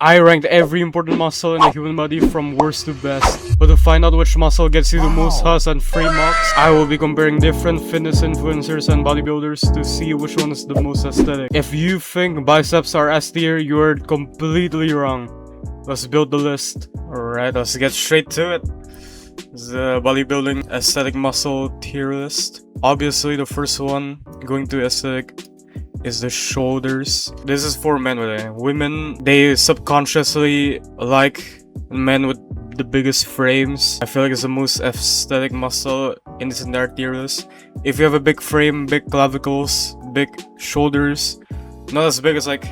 I ranked every important muscle in the human body from worst to best. But to find out which muscle gets you the most huzz and free marks, I will be comparing different fitness influencers and bodybuilders to see which one is the most aesthetic. If you think biceps are S tier, you are completely wrong. Let's build the list. Alright, let's get straight to it. The bodybuilding aesthetic muscle tier list. Obviously, the first one going to aesthetic is the shoulders. This is for men, but women, they subconsciously like men with the biggest frames. I feel like it's the most aesthetic muscle in this entire tier list. If you have a big frame, big clavicles, big shoulders, not as big as like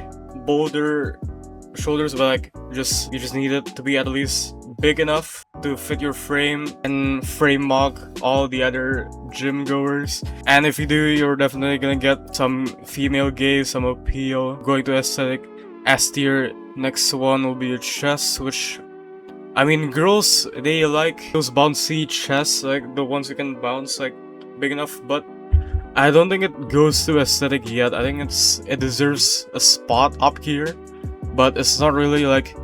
boulder shoulders, but like you just need it to be at least big enough to fit your frame and frame mock all the other gym goers. And if you do, you're definitely gonna get some female gaze, some appeal. Going to aesthetic S tier. Next one will be your chest, which I mean, girls, they like those bouncy chests, like the ones you can bounce like big enough, but I don't think it goes to aesthetic yet. I think it deserves a spot up here, but it's not really like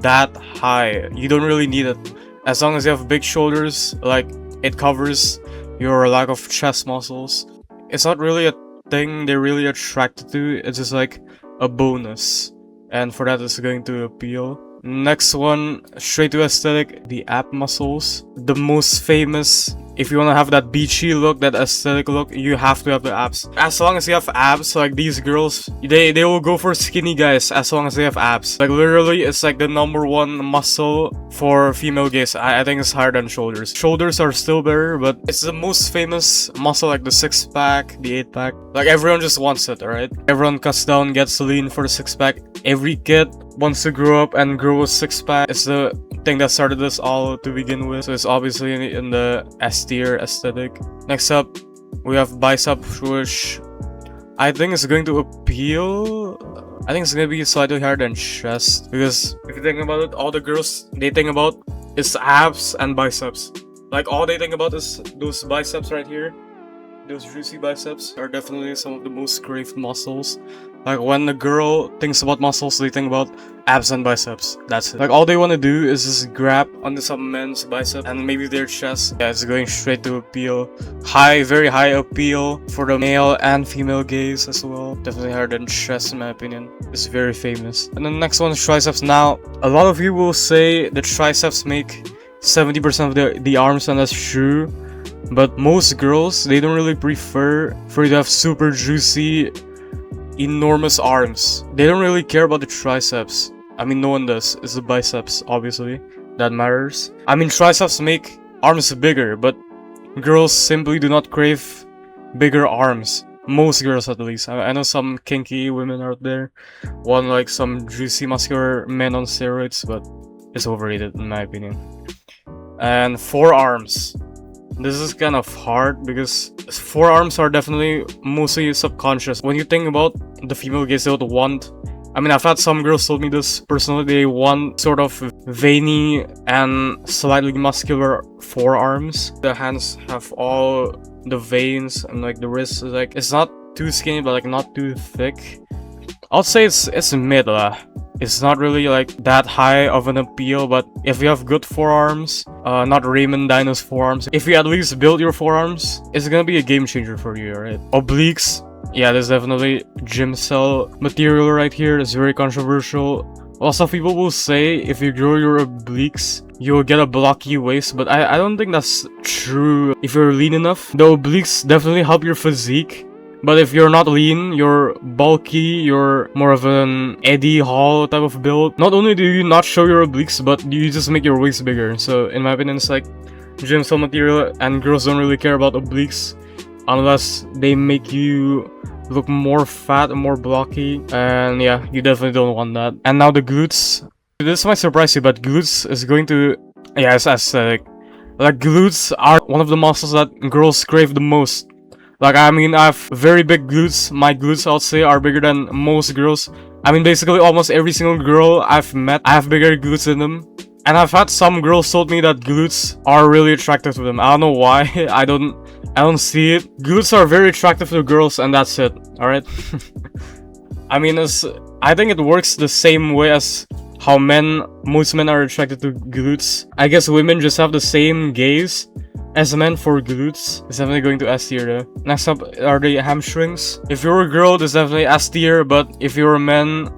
that high. You don't really need it. As long as you have big shoulders, like it covers your lack of chest muscles. It's not really a thing they're really attracted to. It's just like a bonus, and for that it's going to appeal. Next one, straight to aesthetic, the ab muscles. The most famous. If you want to have that beachy look, that aesthetic look, you have to have the abs. As long as you have abs, like these girls, they will go for skinny guys as long as they have abs. Like literally, it's like the #1 muscle for female gaze. I think it's higher than shoulders. Shoulders are still better, but it's the most famous muscle, like the 6-pack, the 8-pack. Like everyone just wants it, alright? Everyone cuts down, gets lean for the 6-pack. Every kid wants to grow up and grow a 6-pack. It's the thing that started this all to begin with, so it's obviously in the S tier aesthetic. Next up, we have bicep, which I think is going to appeal. I think it's gonna be slightly higher than chest, because if you think about it, all the girls, they think about is abs and biceps. Like all they think about is those biceps right here. Those juicy biceps are definitely some of the most craved muscles. Like when a girl thinks about muscles, they think about abs and biceps. That's it. Like all they want to do is just grab onto some men's bicep and maybe their chest. Yeah, it's going straight to appeal. High, very high appeal for the male and female gaze as well. Definitely higher than chest in my opinion. It's very famous. And the next one is triceps. Now, a lot of you will say that triceps make 70% of the arms, and that's true. But most girls, they don't really prefer for you to have super juicy, enormous arms. They don't really care about the triceps. I mean, no one does. It's the biceps, obviously, that matters. I mean, triceps make arms bigger, but girls simply do not crave bigger arms. Most girls, at least. I know some kinky women out there want like some juicy, muscular men on steroids, but it's overrated in my opinion. And forearms. This is kind of hard because forearms are definitely mostly subconscious. When you think about the female gaze, they would want, I mean, I've had some girls told me this personally, they want sort of veiny and slightly muscular forearms. The hands have all the veins, and like the wrist is like, it's not too skinny but like not too thick. I'll say it's mid lah. It's not really like that high of an appeal, but if you have good forearms, not Raymond Dino's forearms, if you at least build your forearms, it's gonna be a game changer for you, right? Obliques, yeah, there's definitely gym cell material right here. It's very controversial. Well, some people will say if you grow your obliques, you'll get a blocky waist, but I don't think that's true. If you're lean enough, the obliques definitely help your physique. But if you're not lean, you're bulky, you're more of an Eddie Hall type of build. Not only do you not show your obliques, but you just make your waist bigger. So in my opinion, it's like gym cell material, and girls don't really care about obliques unless they make you look more fat and more blocky. And yeah, you definitely don't want that. And now the glutes. This might surprise you, but glutes is going to, yeah, it's aesthetic. Like glutes are one of the muscles that girls crave the most. Like, I mean, I have very big glutes. My glutes, I'll say, are bigger than most girls. I mean, basically, almost every single girl I've met, I have bigger glutes than them. And I've had some girls told me that glutes are really attractive to them. I don't know why. I don't see it. Glutes are very attractive to girls, and that's it. Alright? I mean, I think it works the same way as how most men are attracted to glutes. I guess women just have the same gaze as men for glutes. It's definitely going to S tier though. Next up are the hamstrings. If you're a girl, it's definitely S tier, but if you're a man,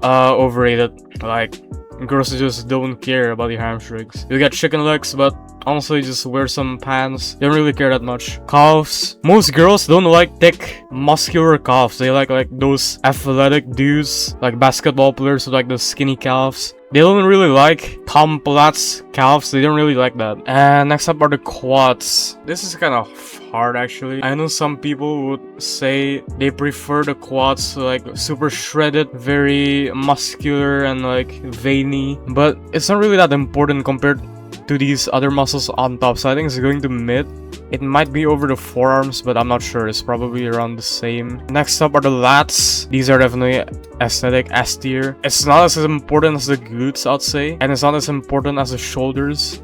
overrated. Like, girls just don't care about your hamstrings. You get chicken legs, but honestly, just wear some pants. They don't really care that much. Calves. Most girls don't like thick, muscular calves. They like those athletic dudes, like basketball players with like the skinny calves. They don't really like Tom Platz calves. They don't really like that. And next up are the quads. This is kind of hard actually. I know some people would say they prefer the quads to like super shredded, very muscular and like veiny. But it's not really that important compared to these other muscles on top. So I think it's going to mid. It might be over the forearms, but I'm not sure. It's probably around the same. Next up are the lats. These are definitely aesthetic, S tier. It's not as important as the glutes, I'd say. And it's not as important as the shoulders.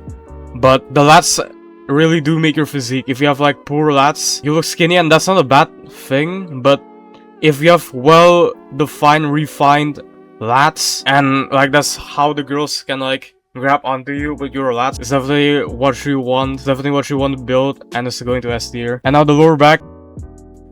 But the lats really do make your physique. If you have like poor lats, you look skinny, and that's not a bad thing. But if you have well-defined, refined lats, and like that's how the girls can like grab onto you with your lats, it's definitely what you want. It's definitely what you want to build, and it's going to S tier. And now the lower back.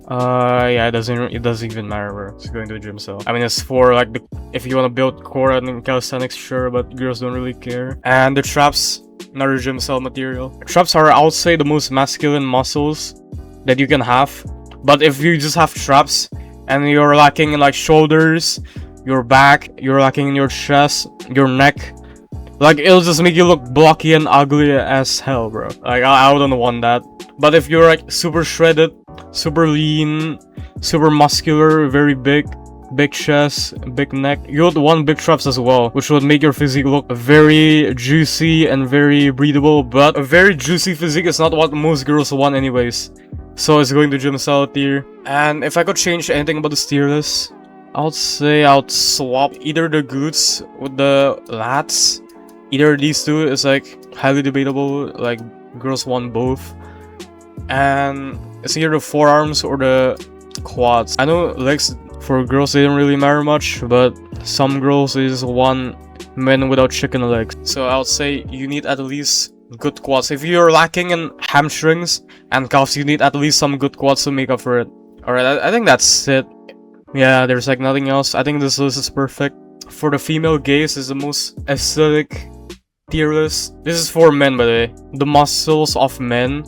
Yeah, it doesn't even matter where it's going to the gym cell. I mean, it's for like if you want to build core and calisthenics, sure, but girls don't really care. And the traps, another gym cell material. Traps are, I would say, the most masculine muscles that you can have. But if you just have traps and you're lacking in like shoulders, your back, you're lacking in your chest, your neck, like, it'll just make you look blocky and ugly as hell, bro. Like, I wouldn't want that. But if you're like super shredded, super lean, super muscular, very big chest, big neck, you would want big traps as well, which would make your physique look very juicy and very breathable. But a very juicy physique is not what most girls want anyways. So it's going to gym cell tier. And if I could change anything about this tier list, I would say I would swap either the glutes with the lats. Either of these two is like highly debatable, like girls want both. And it's either the forearms or the quads. I know legs for girls, they don't really matter much, but some girls they just want men without chicken legs. So I would say you need at least good quads. If you're lacking in hamstrings and calves, you need at least some good quads to make up for it. Alright, I think that's it. Yeah, there's like nothing else. I think this list is perfect. For the female gaze is the most aesthetic tier list. This is for men, by the way. The muscles of men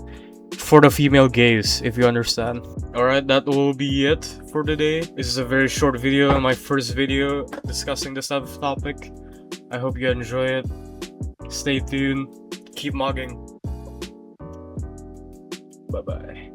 for the female gaze, if you understand. Alright, that will be it for today. This is a very short video, my first video discussing this type of topic. I hope you enjoy it. Stay tuned. Keep mugging. Bye bye.